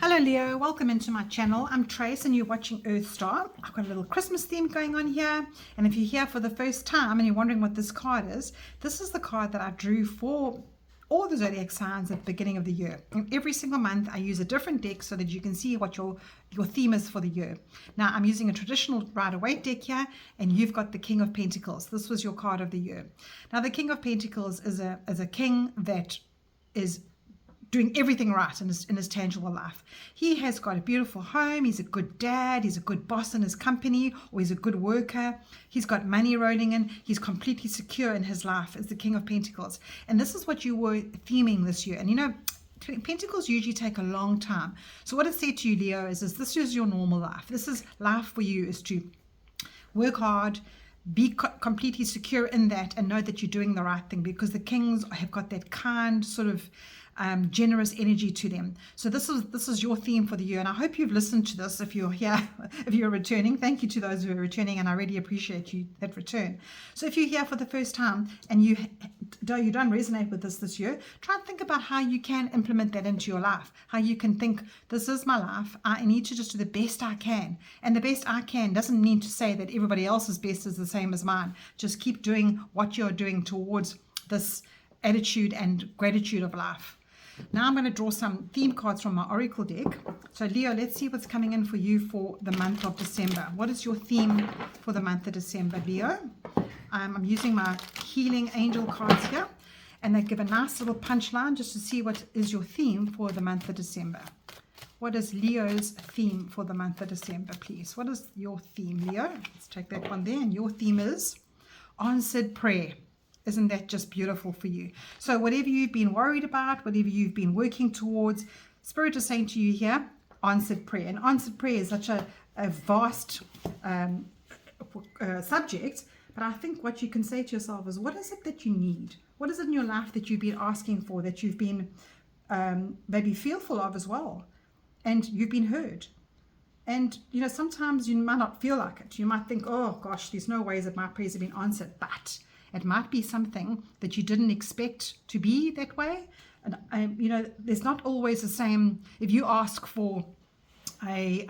Hello Leo, welcome into my channel. I'm Trace and you're watching Earth Star. I've got a little Christmas theme going on here, and if you're here for the first time and you're wondering what this card is, this is the card that I drew for all the zodiac signs at the beginning of the year. And every single month I use a different deck so that you can see what your theme is for the year. Now I'm using a traditional Rider-Waite deck here, and you've got the King of Pentacles. This was your card of the year. Now the King of Pentacles is a king that is doing everything right in his tangible life. He has got a beautiful home, he's a good dad, he's a good boss in his company, or he's a good worker, he's got money rolling in, he's completely secure in his life as the King of Pentacles. And this is what you were theming this year. And you know, Pentacles usually take a long time. So what it said to you, Leo, is this is your normal life. This is life for you, is to work hard, be completely secure in that, and know that you're doing the right thing, because the kings have got that kind sort of generous energy to them. So this is your theme for the year, and I hope you've listened to this. If you're here, if you're returning, thank you to those who are returning, and I really appreciate you that return. So if you're here for the first time and you don't resonate with this year, try and think about how you can implement that into your life, how you can think, this is my life, I need to just do the best I can. And the best I can doesn't mean to say that everybody else's best is the same as mine. Just keep doing what you're doing towards this attitude and gratitude of life. Now I'm going to draw some theme cards from my Oracle deck. So Leo, let's see what's coming in for you for the month of December. What is your theme for the month of December, Leo? I'm using my healing angel cards here, and they give a nice little punchline just to see what is your theme for the month of December. What is Leo's theme for the month of December, please? What is your theme, Leo? Let's take that one there. And your theme is answered prayer. Isn't that just beautiful for you? So whatever you've been worried about, whatever you've been working towards, Spirit is saying to you here, answered prayer. And answered prayer is such a vast subject, but I think what you can say to yourself is, what is it that you need? What is it in your life that you've been asking for, that you've been maybe fearful of as well, and you've been heard? And you know, sometimes you might not feel like it. You might think, oh gosh, there's no ways that my prayers have been answered, but it might be something that you didn't expect to be that way. And you know, there's not always the same. If you ask for a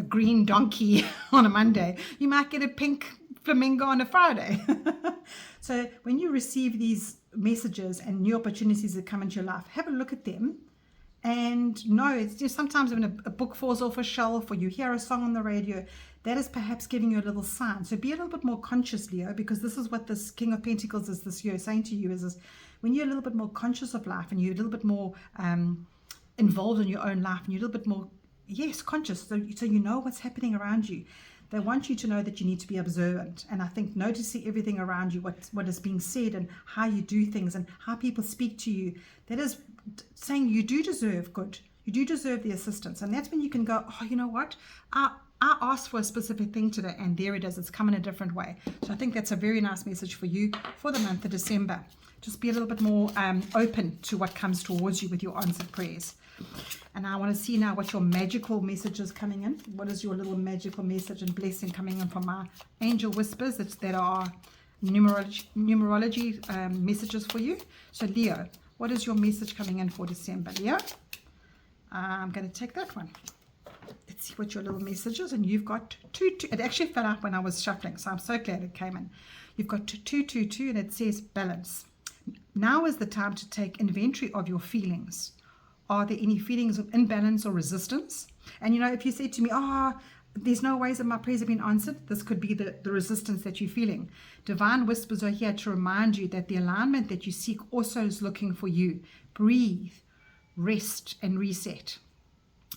green donkey on a Monday, you might get a pink flamingo on a Friday. So when you receive these messages and new opportunities that come into your life, have a look at them. And no, it's just sometimes when a book falls off a shelf, or you hear a song on the radio, that is perhaps giving you a little sign. So be a little bit more conscious, Leo, because this is what this King of Pentacles is this year saying to you, is this, when you're a little bit more conscious of life, and you're a little bit more involved in your own life, and you're a little bit more, yes, conscious, so you know what's happening around you. They want you to know that you need to be observant. And I think noticing everything around you, what is being said, and how you do things, and how people speak to you, that is saying you do deserve good. You do deserve the assistance. And that's when you can go, oh, you know what? I asked for a specific thing today, and there it is. It's come in a different way. So I think that's a very nice message for you for the month of December. Just be a little bit more open to what comes towards you with your answered prayers. And I want to see now what your magical message is coming in. What is your little magical message and blessing coming in from my angel whispers that are numerology messages for you. So Leo, what is your message coming in for December, Leo? I'm going to take that one. Let's see what your little message is. And you've got 2, 2. It actually fell out when I was shuffling, so I'm so glad it came in. You've got 2, 2, 2, and it says balance. Now is the time to take inventory of your feelings. Are there any feelings of imbalance or resistance? And you know, if you say to me, there's no ways that my prayers have been answered, this could be the resistance that you're feeling. Divine whispers are here to remind you that the alignment that you seek also is looking for you. Breathe, rest, and reset.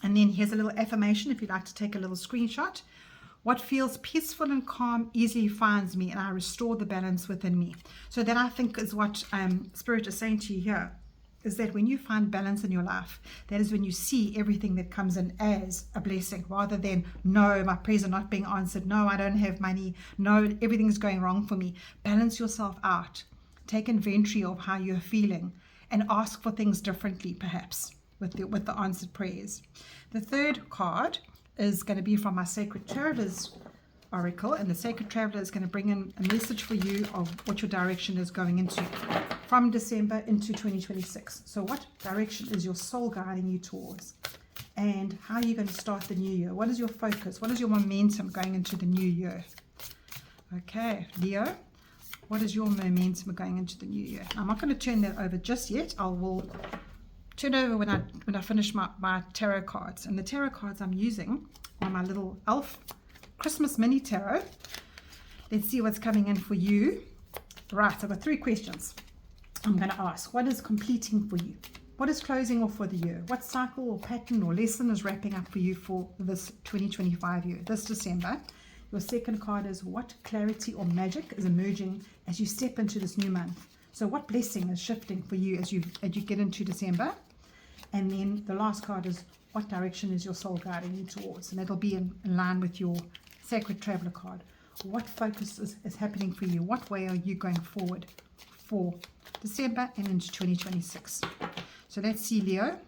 And then here's a little affirmation if you'd like to take a little screenshot. What feels peaceful and calm easily finds me, and I restore the balance within me. So that, I think, is what Spirit is saying to you here, is that when you find balance in your life, that is when you see everything that comes in as a blessing, rather than, no, my prayers are not being answered, no, I don't have money, no, everything's going wrong for me. Balance yourself out. Take inventory of how you're feeling, and ask for things differently, perhaps, with the answered prayers. The third card is going to be from my Sacred Travelers Oracle, and the Sacred Traveler is going to bring in a message for you of what your direction is going into from December into 2026. So what direction is your soul guiding you towards? And how are you going to start the new year? What is your focus? What is your momentum going into the new year? Okay, Leo, what is your momentum going into the new year? I'm not going to turn that over just yet. I will turn over when I finish my tarot cards. And the tarot cards I'm using are my little elf Christmas mini tarot. Let's see what's coming in for you. Right, I've got 3 questions I'm going to ask. What is completing for you? What is closing off for the year? What cycle or pattern or lesson is wrapping up for you for this 2025 year, this December? Your second card is what clarity or magic is emerging as you step into this new month? So what blessing is shifting for you as you get into December? And then the last card is what direction is your soul guiding you towards? And that'll be in line with your Sacred Traveler card. What focus is happening for you? What way are you going forward for December and into 2026? So let's see, Leo.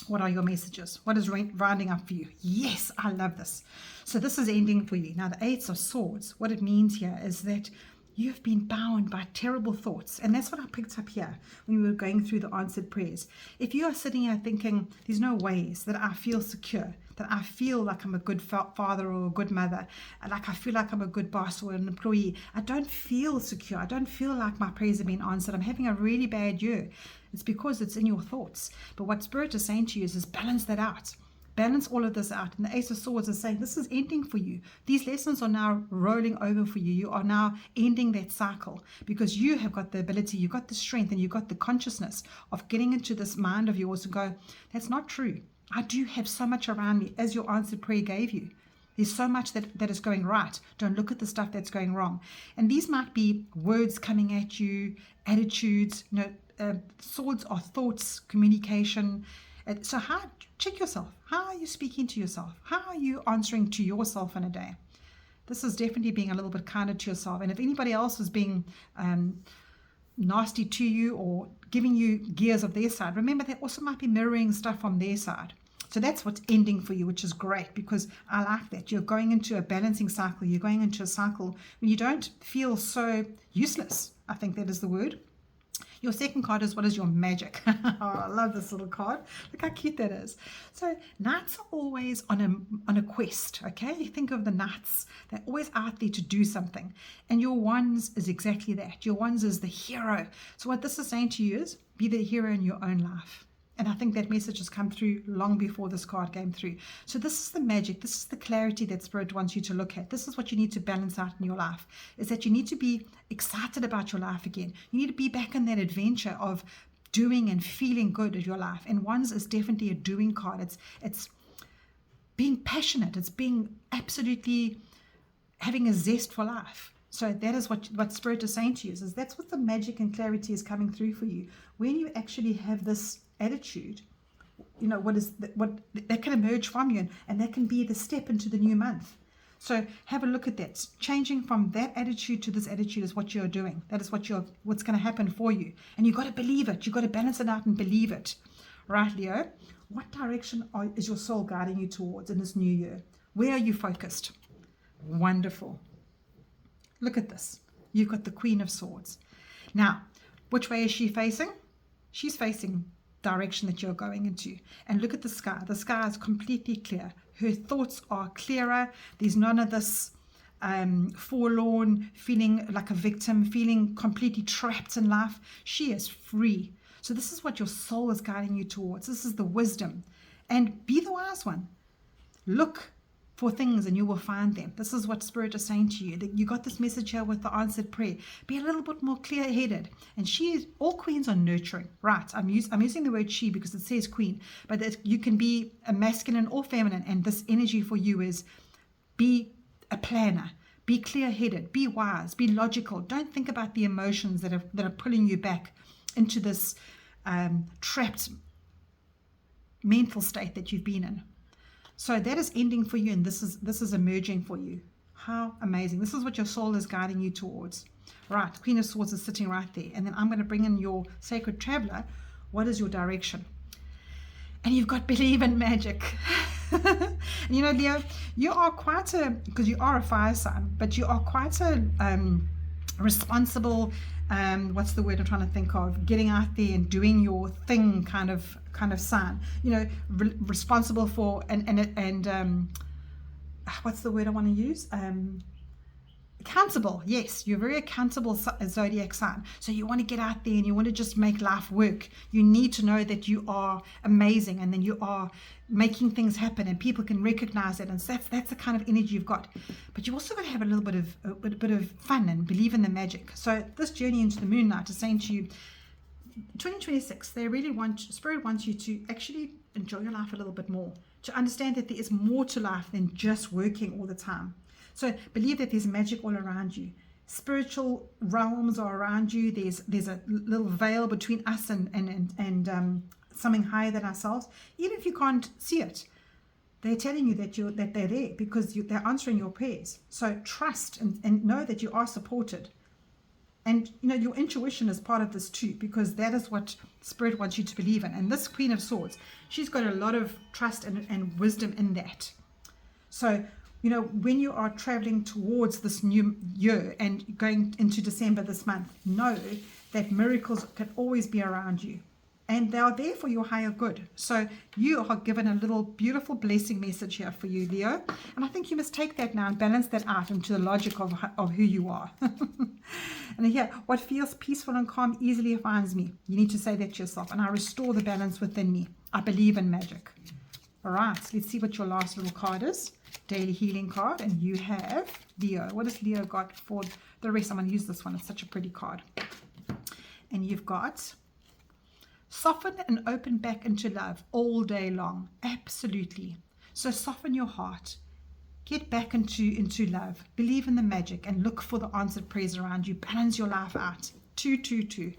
What are your messages? What is rounding up for you? Yes, I love this. So this is ending for you. Now, the Eight of Swords, what it means here is that you've been bound by terrible thoughts. And that's what I picked up here when we were going through the answered prayers. If you are sitting here thinking, there's no ways that I feel secure, that I feel like I'm a good father or a good mother, like I feel like I'm a good boss or an employee, I don't feel secure. I don't feel like my prayers have been answered. I'm having a really bad year. It's because it's in your thoughts. But what Spirit is saying to you is balance that out. Balance all of this out. And the Ace of Swords is saying this is ending for you. These lessons are now rolling over for you. You are now ending that cycle because you have got the ability, you've got the strength, and you've got the consciousness of getting into this mind of yours and go, that's not true. I do have so much around me, as your answered prayer gave you. There's so much that is going right. Don't look at the stuff that's going wrong. And these might be words coming at you, attitudes, swords are thoughts, communication. So check yourself. How are you speaking to yourself? How are you answering to yourself in a day? This is definitely being a little bit kinder to yourself. And if anybody else is being nasty to you or giving you gears of their side, remember they also might be mirroring stuff from their side. So that's what's ending for you, which is great because I like that. You're going into a balancing cycle. You're going into a cycle when you don't feel so useless. I think that is the word. Your second card is what is your magic? Oh, I love this little card. Look how cute that is. So knights are always on a quest, okay? You think of the knights. They're always out there to do something. And your wands is exactly that. Your wands is the hero. So what this is saying to you is be the hero in your own life. And I think that message has come through long before this card came through. So this is the magic. This is the clarity that Spirit wants you to look at. This is what you need to balance out in your life, is that you need to be excited about your life again. You need to be back in that adventure of doing and feeling good at your life. And wands is definitely a doing card. It's being passionate. It's being absolutely having a zest for life. So that is what Spirit is saying to you, is that's what the magic and clarity is coming through for you. When you actually have this attitude, what that can emerge from you, and that can be the step into the new month. So have a look at that. Changing from that attitude to this attitude is what you're doing. That is what's going to happen for you. And you've got to believe it. You've got to balance it out and believe it. Right, Leo? What direction is your soul guiding you towards in this new year? Where are you focused? Wonderful. Look at this. You've got the Queen of Swords. Now, which way is she facing? She's facing direction that you're going into. And look at the sky. The sky is completely clear. Her thoughts are clearer. There's none of this forlorn, feeling like a victim, feeling completely trapped in life. She is free. So this is what your soul is guiding you towards. This is the wisdom. And be the wise one. Look for things and you will find them. This is what Spirit is saying to you, that you got this message here with the answered prayer. Be a little bit more clear-headed. And all queens are nurturing, right? I'm using the word she because it says queen, but that you can be a masculine or feminine, and this energy for you is be a planner, be clear-headed, be wise, be logical. Don't think about the emotions that are pulling you back into this trapped mental state that you've been in. So that is ending for you, and this is emerging for you. How amazing. This is what your soul is guiding you towards. Right, Queen of Swords is sitting right there. And then I'm going to bring in your Sacred Traveler. What is your direction? And you've got believe in magic. And Leo, you are because you are a fire sign, but you are quite a responsible, what's the word I'm trying to think of? Getting out there and doing your thing kind of sign. You know, responsible for and what's the word I want to use? Accountable. Yes, you're very accountable zodiac sign. So you want to get out there and you want to just make life work. You need to know that you are amazing and then you are making things happen and people can recognize it. And so that's the kind of energy you've got. But you also got to have a little bit of fun and believe in the magic. So this journey into the moonlight is saying to you, 2026, they really Spirit wants you to actually enjoy your life a little bit more, to understand that there is more to life than just working all the time. So believe that there's magic all around you. Spiritual realms are around you. There's a little veil between us and something higher than ourselves. Even if you can't see it, they're telling you that they're there because they're answering your prayers. So trust and know that you are supported. And you know your intuition is part of this too, because that is what Spirit wants you to believe in. And this Queen of Swords, she's got a lot of trust and wisdom in that. So you know, when you are traveling towards this new year and going into December this month, know that miracles can always be around you and they are there for your higher good. So you are given a little beautiful blessing message here for you, Leo. And I think you must take that now and balance that out into the logic of who you are. And here, what feels peaceful and calm easily finds me. You need to say that to yourself. And I restore the balance within me. I believe in magic. All right, let's see what your last little card is. Daily healing card, and you have Leo. What has Leo got for the rest? I'm going to use this one. It's such a pretty card. And you've got soften and open back into love all day long. Absolutely. So soften your heart. Get back into love. Believe in the magic and look for the answered prayers around you. Balance your life out. 222.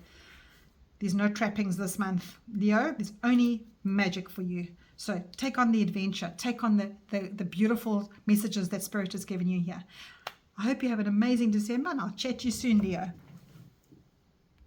There's no trappings this month, Leo. There's only magic for you. So take on the adventure, take on the beautiful messages that Spirit has given you here. I hope you have an amazing December, and I'll chat to you soon, Leo.